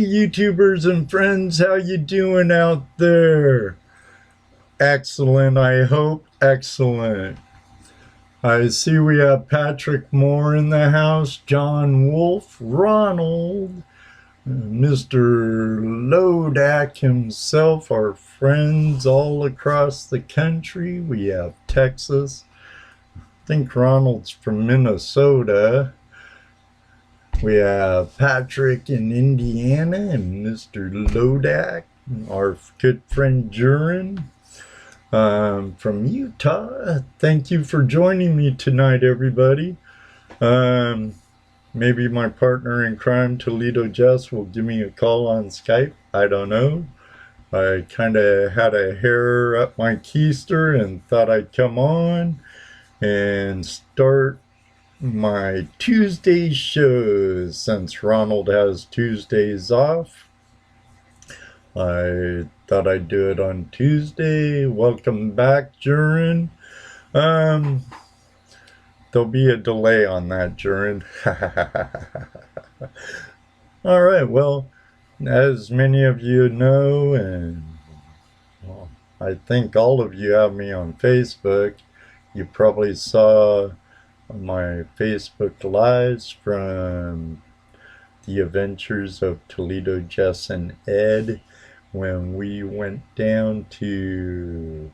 YouTubers and friends, how you doing out there? Excellent, I hope. Excellent. I see we have Patrick Moore in the house, John Wolf, Ronald, Mr. Lodak himself, our friends all across the country. We have Texas. I think Ronald's from Minnesota. We have Patrick in Indiana and Mr. Lodak, our good friend Jurin from Utah. Thank you for joining me tonight, everybody. Maybe my partner in crime, ToledoJess, will give me a call on Skype. I don't know. I kind of had a hair up my keister and thought I'd come on and start my Tuesday shows. Since Ronald has Tuesdays off, I thought I'd do it on Tuesday. Welcome back, Jurin. There'll be a delay on that, Jurin. All right, well, as many of you know, and well, I think all of you have me on Facebook. You probably saw my Facebook lives from the adventures of ToledoJess and Ed when we went down to,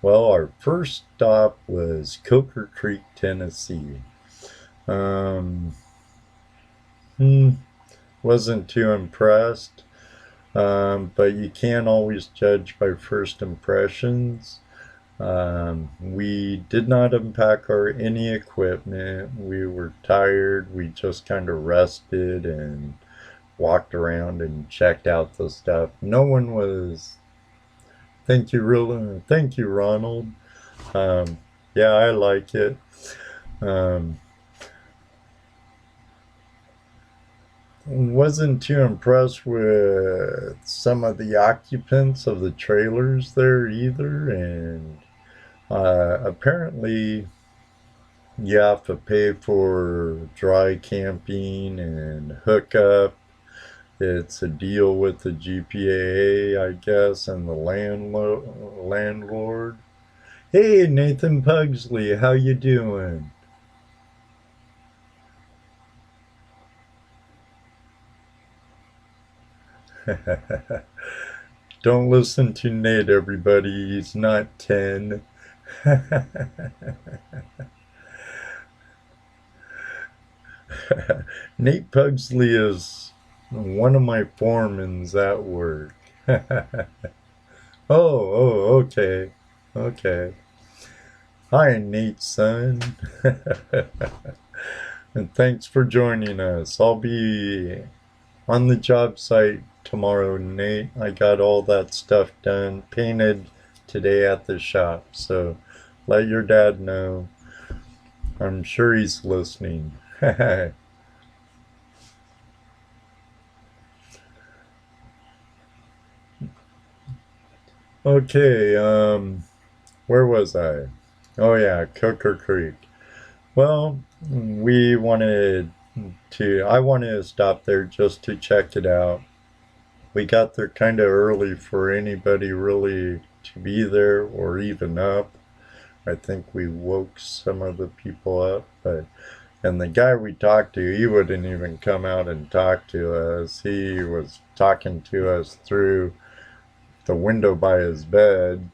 well, our first stop was Coker Creek, Tennessee. Wasn't too impressed, but you can't always judge by first impressions. We did not unpack any equipment. We were tired. We just kind of rested and walked around and checked out the stuff. No one was. Thank you, Ronald. Yeah, I like it. Wasn't too impressed with some of the occupants of the trailers there either, and apparently you have to pay for dry camping and hookup. It's a deal with the GPAA, I guess, and the landlord. Hey, Nathan Pugsley, how you doing? Don't listen to Nate, everybody. He's not 10. Nate Pugsley is one of my foremans at work. Oh, okay. Okay. Hi, Nate, son. And thanks for joining us. I'll be on the job site tomorrow, Nate. I got all that stuff done, painted today at the shop. So let your dad know. I'm sure he's listening. Okay, where was I? Oh yeah, Coker Creek. Well, I wanted to stop there just to check it out. We got there kind of early for anybody really to be there or even up. I think we woke some of the people up, and the guy we talked to, he wouldn't even come out and talk to us. He was talking to us through the window by his bed,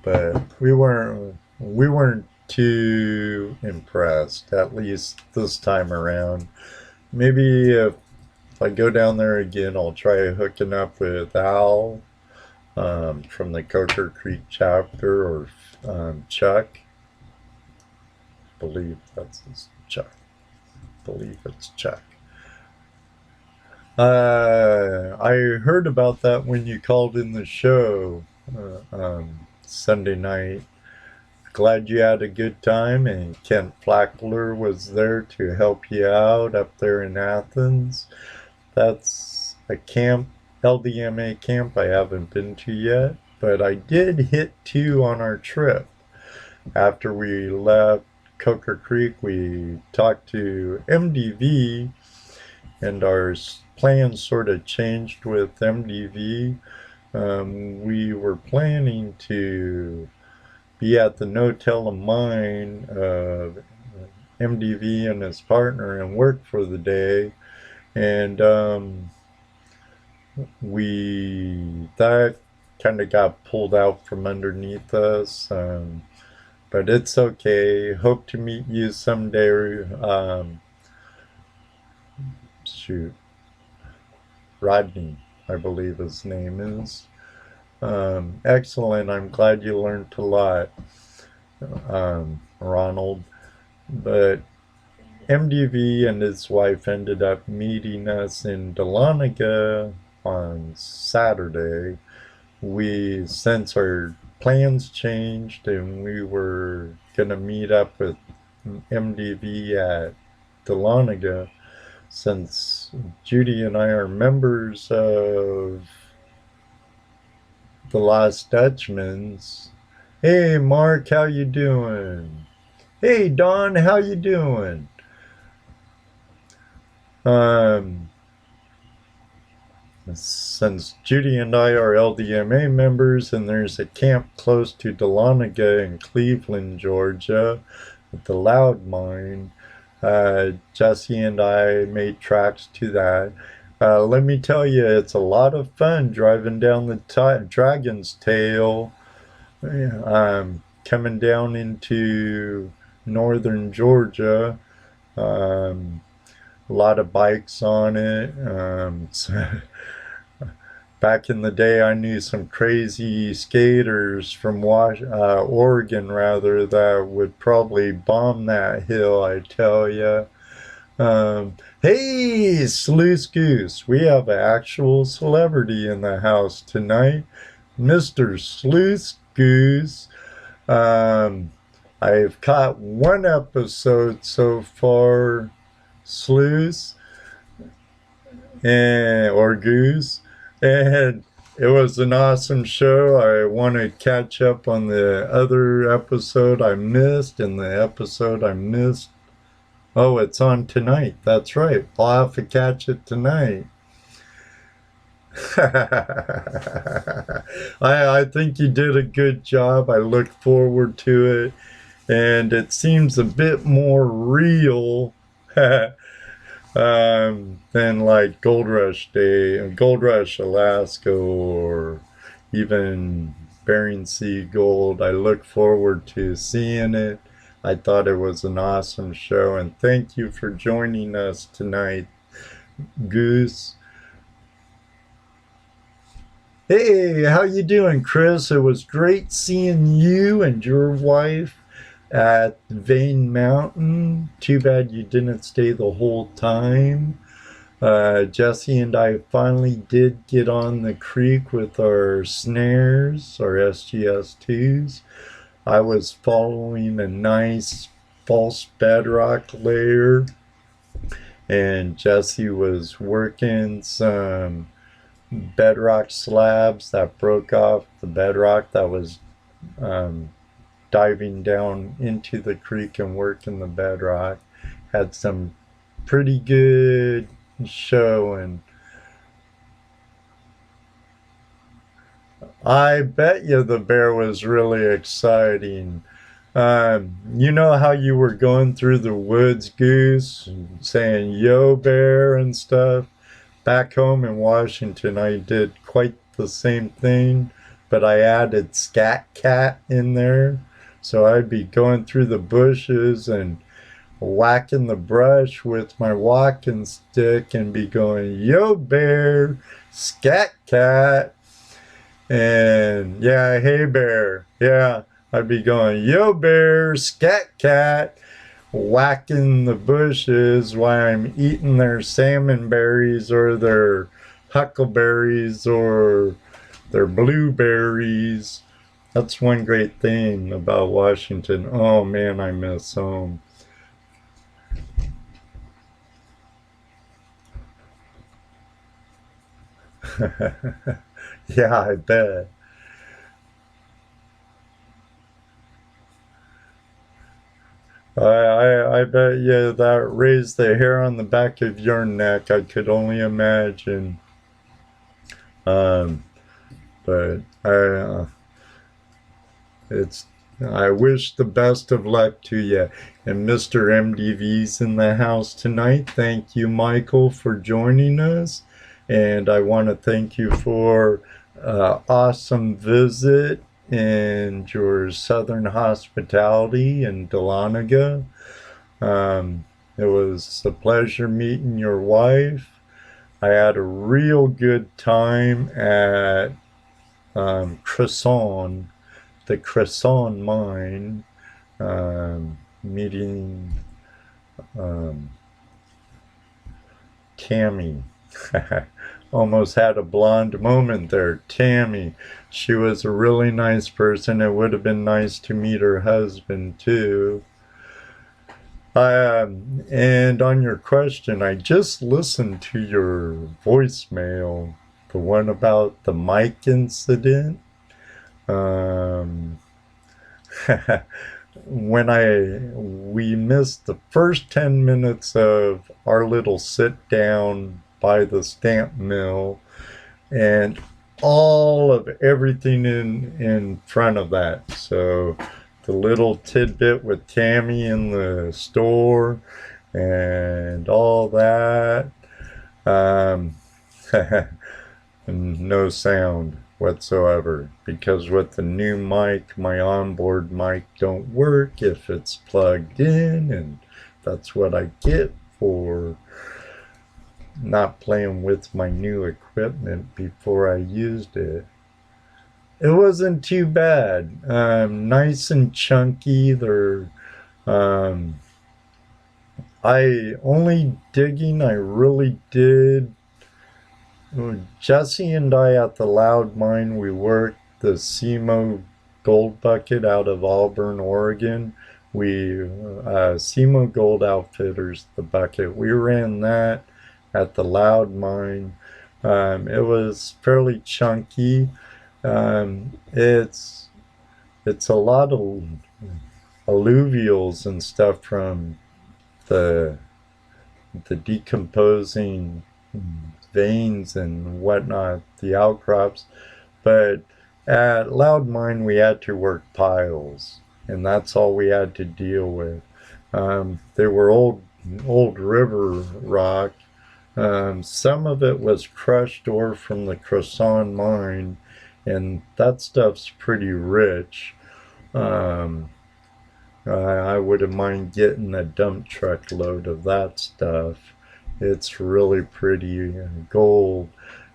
but we weren't too impressed, at least this time around. Maybe if I go down there again, I'll try hooking up with Al from the Coker Creek chapter, or Chuck. I believe that's his Chuck. I believe it's Chuck. I heard about that when you called in the show Sunday night. Glad you had a good time, and Kent Flackler was there to help you out up there in Athens. That's a camp, LDMA camp I haven't been to yet, but I did hit 2 on our trip. After we left Coker Creek, we talked to MDV and our plans sort of changed with MDV. We were planning to be at the no-tell of mine of MDV and his partner and work for the day, and that kind of got pulled out from underneath us. But it's okay. Hope to meet you someday. Shoot, Rodney, I believe his name is. Excellent. I'm glad you learned a lot, Ronald. But MDV and his wife ended up meeting us in Dahlonega on Saturday. Since our plans changed and we were going to meet up with MDV at Dahlonega, since Judy and I are members of the Lost Dutchmans. Hey Mark, how you doing? Hey Don, how you doing? Since Judy and I are LDMA members and there's a camp close to Dahlonega in Cleveland, Georgia, at the Loud Mine, Jesse and I made tracks to that. Let me tell you, it's a lot of fun driving down the Dragon's Tail, coming down into northern Georgia. A lot of bikes on it. Back in the day, I knew some crazy skaters from Oregon, rather, that would probably bomb that hill, I tell you. Hey, Sluice Goose, we have an actual celebrity in the house tonight, Mr. Sluice Goose. I've caught one episode so far, Sluice, or Goose, and it was an awesome show. I want to catch up on the other episode I missed, and the episode I missed. Oh, it's on tonight. That's right. I'll have to catch it tonight. I think you did a good job. I look forward to it. And it seems a bit more real than like Gold Rush Day, Gold Rush Alaska, or even Bering Sea Gold. I look forward to seeing it. I thought it was an awesome show, and thank you for joining us tonight, Goose. Hey, how you doing, Chris? It was great seeing you and your wife at Vane Mountain. Too bad you didn't stay the whole time. Jesse and I finally did get on the creek with our snares, our SGS2s. I was following a nice false bedrock layer, and Jesse was working some bedrock slabs that broke off the bedrock that was diving down into the creek and working the bedrock. Had some pretty good show, and I bet you the bear was really exciting. You know how you were going through the woods, Goose, and saying yo bear and stuff? Back home in Washington, I did quite the same thing, but I added scat cat in there. So I'd be going through the bushes and whacking the brush with my walking stick and be going, yo bear, scat cat. And yeah, hey bear. Yeah, I'd be going, yo bear, scat cat, whacking the bushes while I'm eating their salmon berries or their huckleberries or their blueberries. That's one great thing about Washington. Oh man, I miss home. Yeah, I bet. I bet you that raised the hair on the back of your neck. I could only imagine. Um, but it's I wish the best of luck to you. And Mr. MDV's in the house tonight. Thank you, Michael, for joining us. And I want to thank you for awesome visit and your southern hospitality in Dahlonega. It was a pleasure meeting your wife. I had a real good time at Cresson, the Cresson mine, meeting Tammy. Almost had a blonde moment there. Tammy. She was a really nice person. It would have been nice to meet her husband too. And on your question, I just listened to your voicemail, the one about the mic incident. Um, we missed the first 10 minutes of our little sit down by the stamp mill and all of everything in front of that. So the little tidbit with Tammy in the store and all that. No sound whatsoever, because with the new mic, my onboard mic don't work if it's plugged in, and that's what I get for not playing with my new equipment before I used it. It wasn't too bad. Nice and chunky. They're I only digging I really did. Jesse and I at the Loud Mine, we worked the SEMO Gold Bucket out of Auburn, Oregon. SEMO Gold Outfitters, the bucket. We ran that at the Loud Mine. It was fairly chunky. It's a lot of alluvials and stuff from the decomposing veins and whatnot, the outcrops. But at Loud Mine, we had to work piles, and that's all we had to deal with. They were old river rock. Some of it was crushed ore from the Cresson mine, and that stuff's pretty rich. I wouldn't mind getting a dump truck load of that stuff. It's really pretty gold.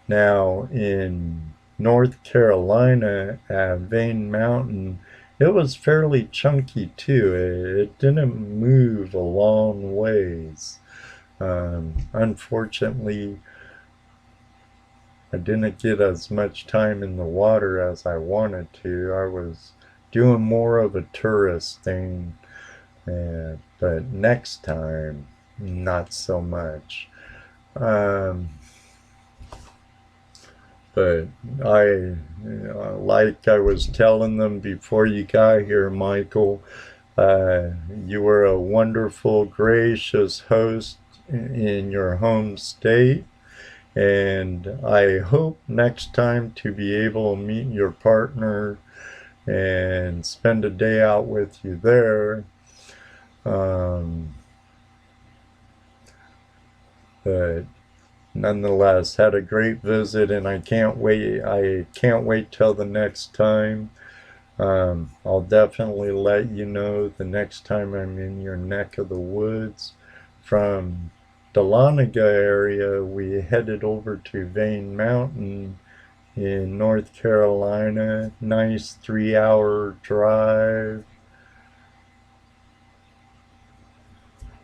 Now, in North Carolina at Vane Mountain, it was fairly chunky too. It didn't move a long ways. Unfortunately, I didn't get as much time in the water as I wanted to. I was doing more of a tourist thing, but next time, not so much. But like I was telling them before you got here, Michael, you were a wonderful, gracious host in your home state. And I hope next time to be able to meet your partner and spend a day out with you there. But nonetheless, had a great visit, and I can't wait till the next time. I'll definitely let you know the next time I'm in your neck of the woods. From Dahlonega area, we headed over to Vane Mountain in North Carolina. Nice 3-hour drive.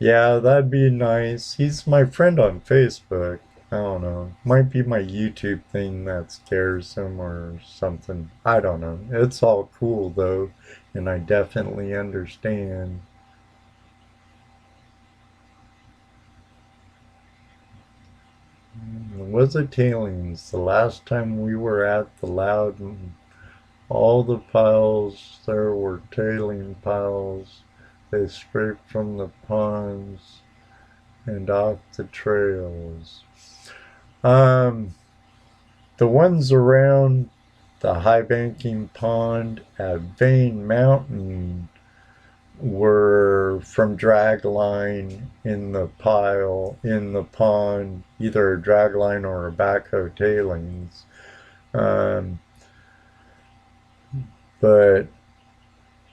Yeah, that'd be nice. He's my friend on Facebook. I don't know. Might be my YouTube thing that scares him or something. I don't know. It's all cool though, and I definitely understand. Was it tailings? The last time we were at the Loud, all the piles there were tailing piles. They scrape from the ponds and off the trails. Um, the ones around the high banking pond at Vane Mountain were from dragline in the pond, either a dragline or a backhoe tailings. Um, but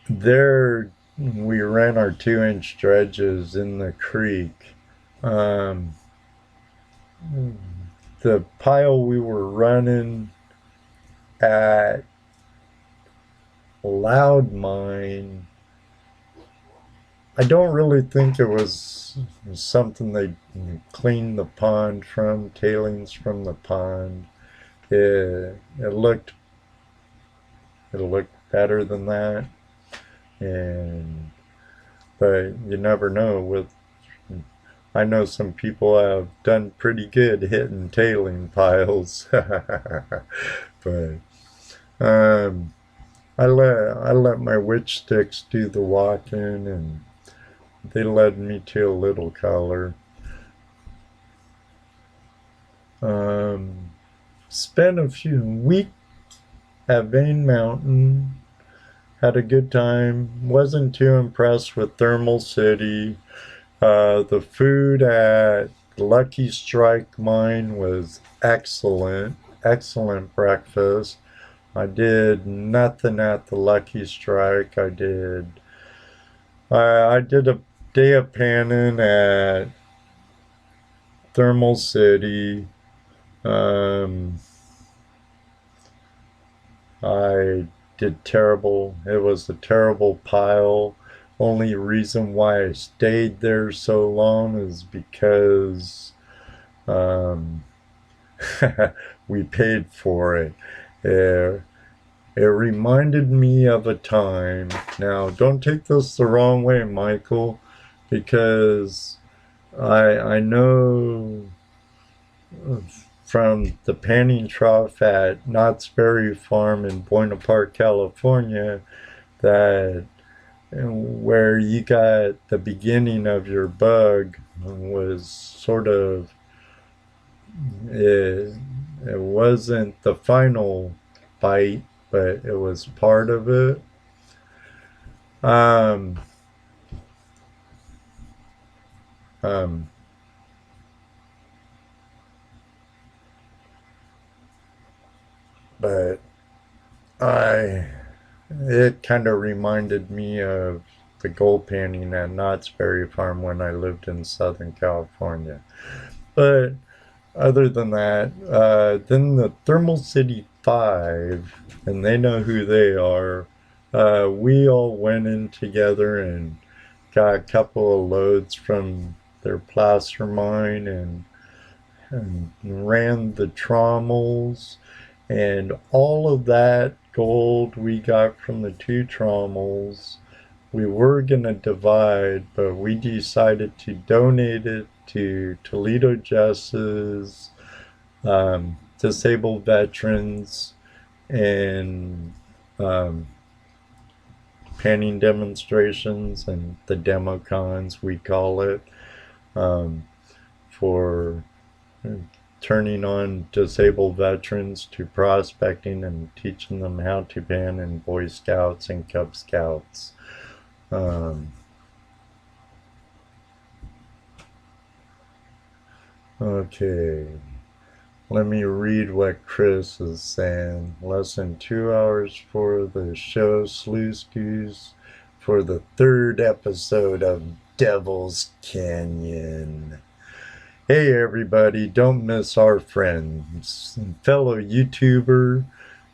there we ran our 2-inch dredges in the creek. Um, the pile we were running at Loud Mine, I don't really think it was something they cleaned the pond from, tailings from the pond. It looked better than that, and but you never know. I know some people have done pretty good hitting tailing piles, but I let my witch sticks do the walking, and they led me to a little color. Spent a few week at Vane Mountain. Had a good time. Wasn't too impressed with Thermal City. The food at Lucky Strike Mine was excellent. Excellent breakfast. I did nothing at the Lucky Strike. I did a day of panning at Thermal City. I did terrible. It was a terrible pile. Only reason why I stayed there so long is because um, we paid for it. Uh, it reminded me of a time. Now, don't take this the wrong way, Michael, because I know from the panning trough at Knott's Berry Farm in Buena Park, California, that where you got the beginning of your bug was sort of it wasn't the final bite, but it was part of it. Um, um, but I it kind of reminded me of the gold panning at Knott's Berry Farm when I lived in Southern California. But other than that, then the Thermal City Five, and they know who they are. We all went in together and got a couple of loads from their placer mine and ran the trommels, and all of that gold we got from the 2 trommels we were gonna divide, but we decided to donate it to ToledoJess's disabled veterans and um, panning demonstrations and the demo cons, we call it, um, for turning on disabled veterans to prospecting and teaching them how to pan in Boy Scouts and Cub Scouts. Okay, let me read what Chris is saying. Less than 2 hours for the show, Sluice Goose, for the 3rd episode of Devil's Canyon. Hey everybody, don't miss our friends, fellow YouTuber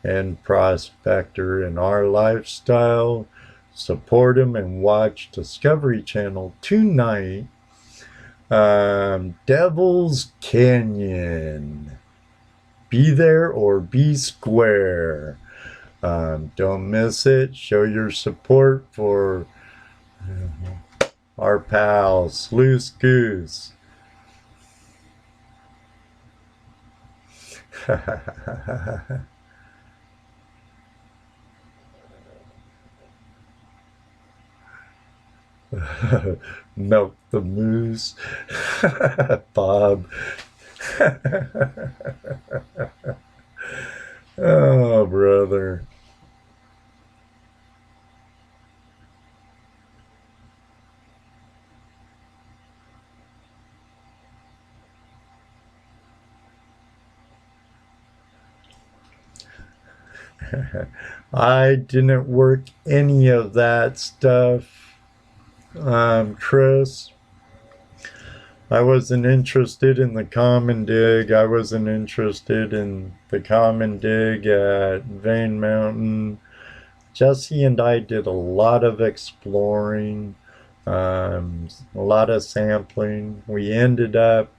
and prospector in our lifestyle. Support him and watch Discovery Channel tonight. Devil's Canyon. Be there or be square. Don't miss it. Show your support for our pal, Sluice Goose. Milk the moose. Bob. Oh, brother. I didn't work any of that stuff, Chris. I wasn't interested in the common dig. I wasn't interested in the common dig at Vane Mountain. Jesse and I did a lot of exploring, a lot of sampling. We ended up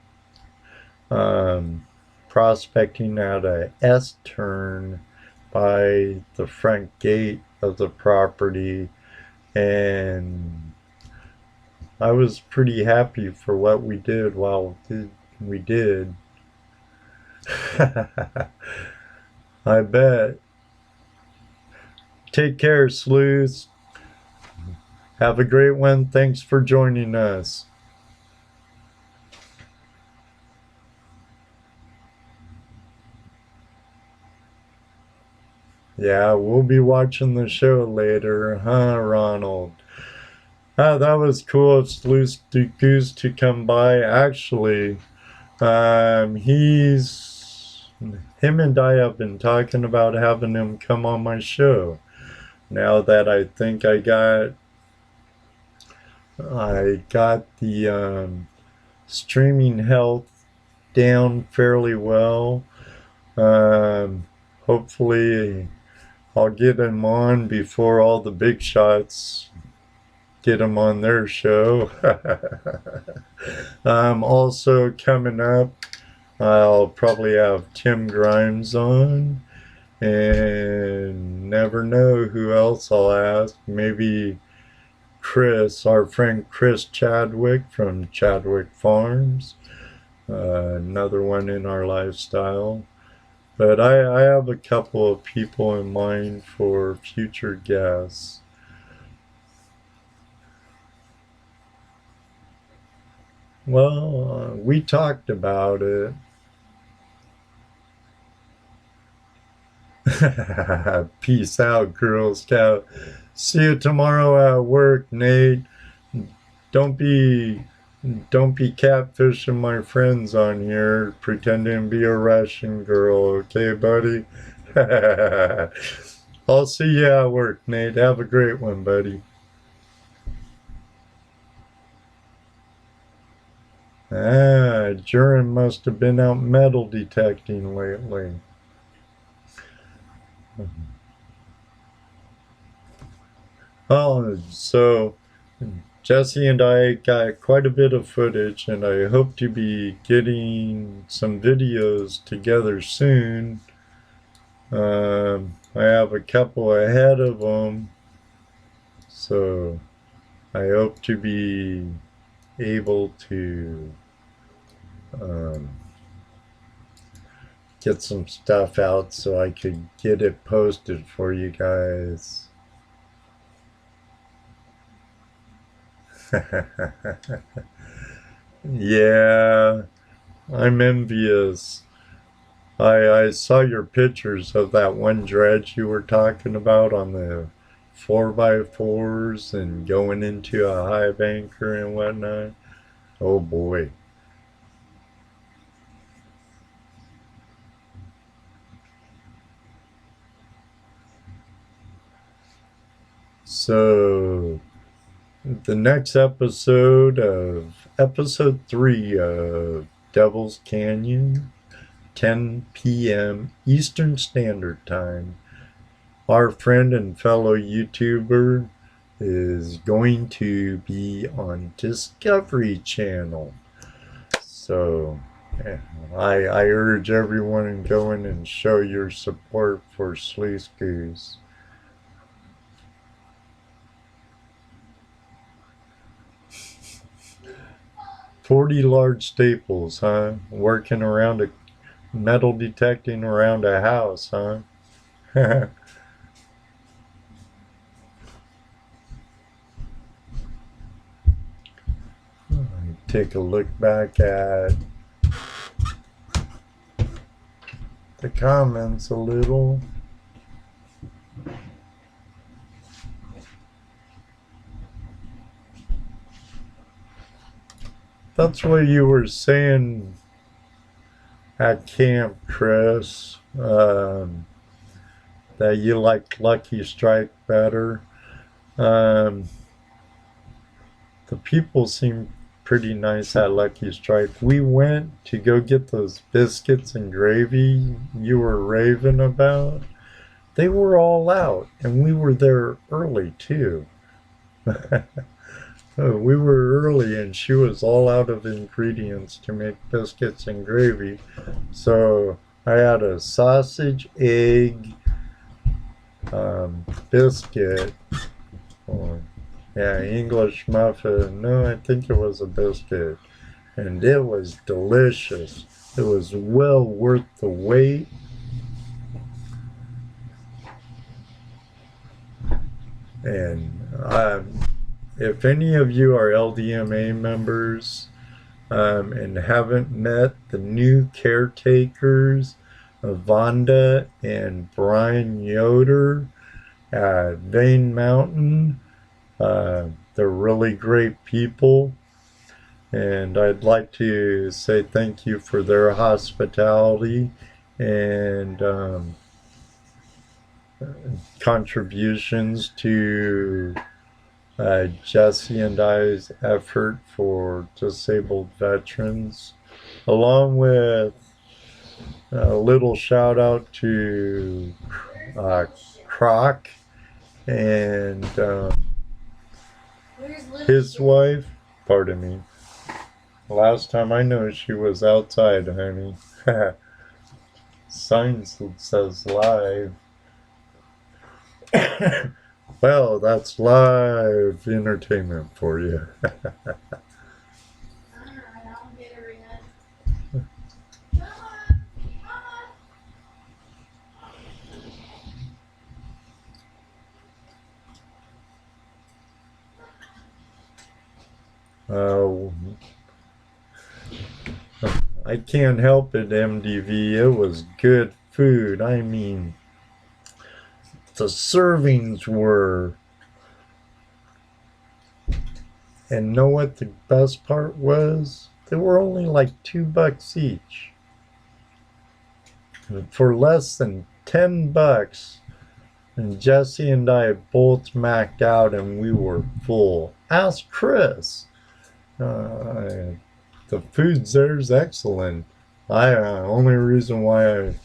um, prospecting at a S turn by the front gate of the property, and I was pretty happy for what we did while we did. I bet. Take care, sleuths. Have a great one. Thanks for joining us. Yeah, we'll be watching the show later, huh, Ronald? Ah, that was cool of Sleuth Goose to come by. Actually, he's him and I have been talking about having him come on my show. Now that I think I got the streaming health down fairly well. Um, hopefully, I'll get him on before all the big shots get him on their show. Also coming up, I'll probably have Tim Grimes on, and never know who else I'll ask. Maybe Chris, our friend Chris Chadwick from Chadwick Farms, another one in our lifestyle. But I have a couple of people in mind for future guests. Well, we talked about it. Peace out, Girl Scout. See you tomorrow at work, Nate. Don't be don't be catfishing my friends on here, pretending to be a Russian girl, okay, buddy? I'll see you at work, Nate. Have a great one, buddy. Ah, Jurin must have been out metal detecting lately. Oh, so Jesse and I got quite a bit of footage, and I hope to be getting some videos together soon. I have a couple ahead of them, so I hope to be able to um, get some stuff out so I could get it posted for you guys. Yeah, I'm envious. I saw your pictures of that one dredge you were talking about on the 4x4s and going into a high banker and whatnot. Oh boy. So, the next episode 3 of Devil's Canyon, 10 p.m. Eastern Standard Time. Our friend and fellow YouTuber is going to be on Discovery Channel. So I urge everyone to go in and show your support for Sleaze Goose. 40 large staples, huh? Working around a metal detecting around a house, huh? take a look back at the comments a little. That's what you were saying at camp, Chris, that you like Lucky Strike better. The people seem pretty nice at Lucky Strike. We went to go get those biscuits and gravy you were raving about. They were all out, and we were there early too. We were early, and she was all out of ingredients to make biscuits and gravy. So I had a sausage, egg, biscuit, English muffin. No, I think it was a biscuit. And it was delicious. It was well worth the wait. And if any of you are LDMA members and haven't met the new caretakers of Vonda and Brian Yoder at Vane Mountain, they're really great people. And I'd like to say thank you for their hospitality and contributions to Jesse and I's effort for disabled veterans, along with a little shout out to Croc and his wife. Pardon me. Last time I know she was outside, honey. Sign says live. Well, that's live entertainment for you. Alright, I'll get her in. I can't help it, MDV. It was good food. I mean, the servings were. And know what the best part was? They were only like $2 each. For less than $10. And Jesse and I both macked out and we were full. Ask Chris. The food there's excellent. Only reason why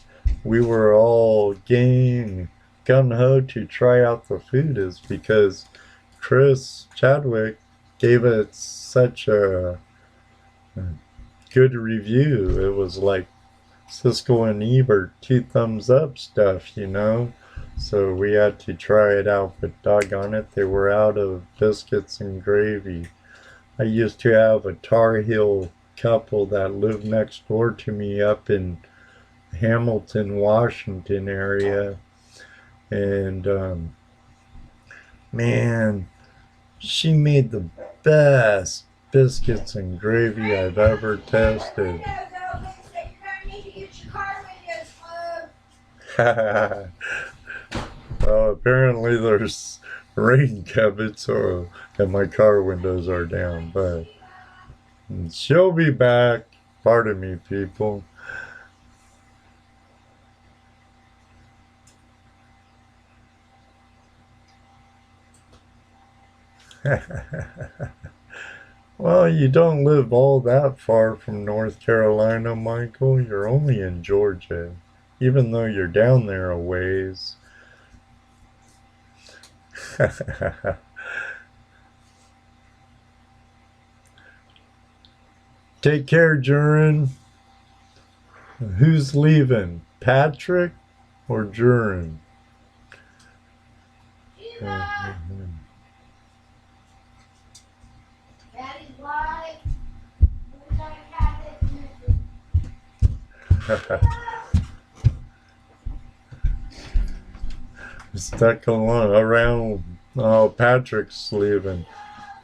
we were all game gung-ho to try out the food is because Chris Chadwick gave it such a good review. It was like Siskel and Ebert 2 thumbs up stuff, you know. So we had to try it out, but doggone it, they were out of biscuits and gravy. I used to have a Tar Heel couple that lived next door to me up in Hamilton, Washington area. And man, she made the best biscuits and gravy I've ever tasted. Well, apparently there's rain coming, and my car windows are down, but she'll be back. Pardon me, people. Well, you don't live all that far from North Carolina, Michael. You're only in Georgia, even though you're down there a ways. Take care, Jurin. Who's leaving, Patrick or Jurin? Daddy's live. We're gonna have it. Stuck along around. Oh, Patrick's leaving.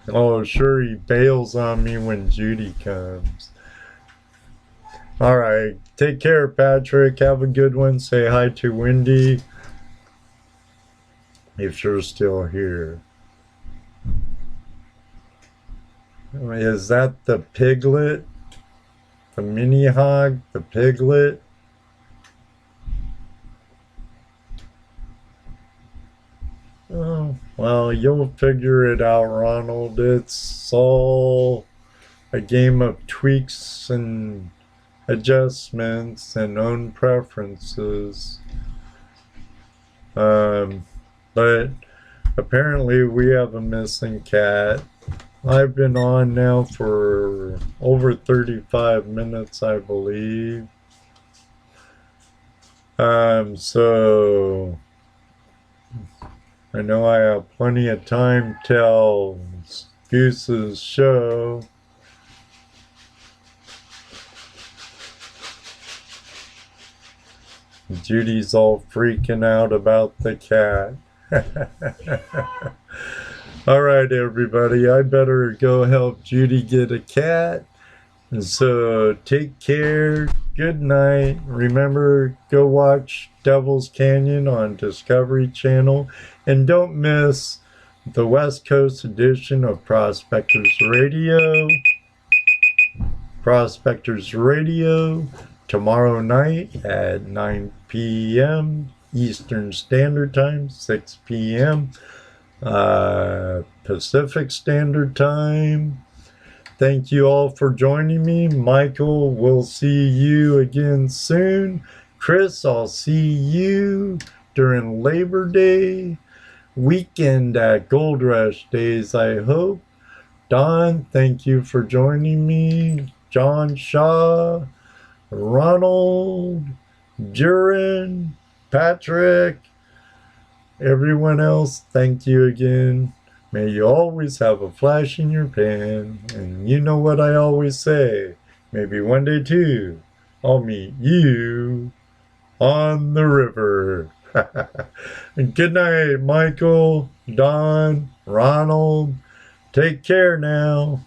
Oh, sure, he bails on me when Judy comes. All right. Take care, Patrick. Have a good one. Say hi to Wendy if you're still here. Is that the piglet? The mini hog? The piglet? Oh, well, you'll figure it out, Ronald. It's all a game of tweaks and adjustments and own preferences. But apparently we have a missing cat. I've been on now for over 35 minutes, I believe. So I know I have plenty of time till Goose's show. Judy's all freaking out about the cat. All right, everybody, I better go help Judy get a cat. And so take care. Good night. Remember, go watch Devil's Canyon on Discovery Channel. And don't miss the West Coast edition of Prospectors Radio. Prospectors Radio tomorrow night at 9 p.m. Eastern Standard Time, 6 p.m. Pacific Standard Time. Thank you all for joining me. Michael, we'll see you again soon. Chris, I'll see you during Labor Day weekend at Gold Rush Days, I hope. Don, thank you for joining me. John Shaw, Ronald, Duran, Patrick, everyone else, thank you again. May you always have a flash in your pan. And you know what I always say. Maybe one day too, I'll meet you on the river. And good night, Michael, Don, Ronald. Take care now.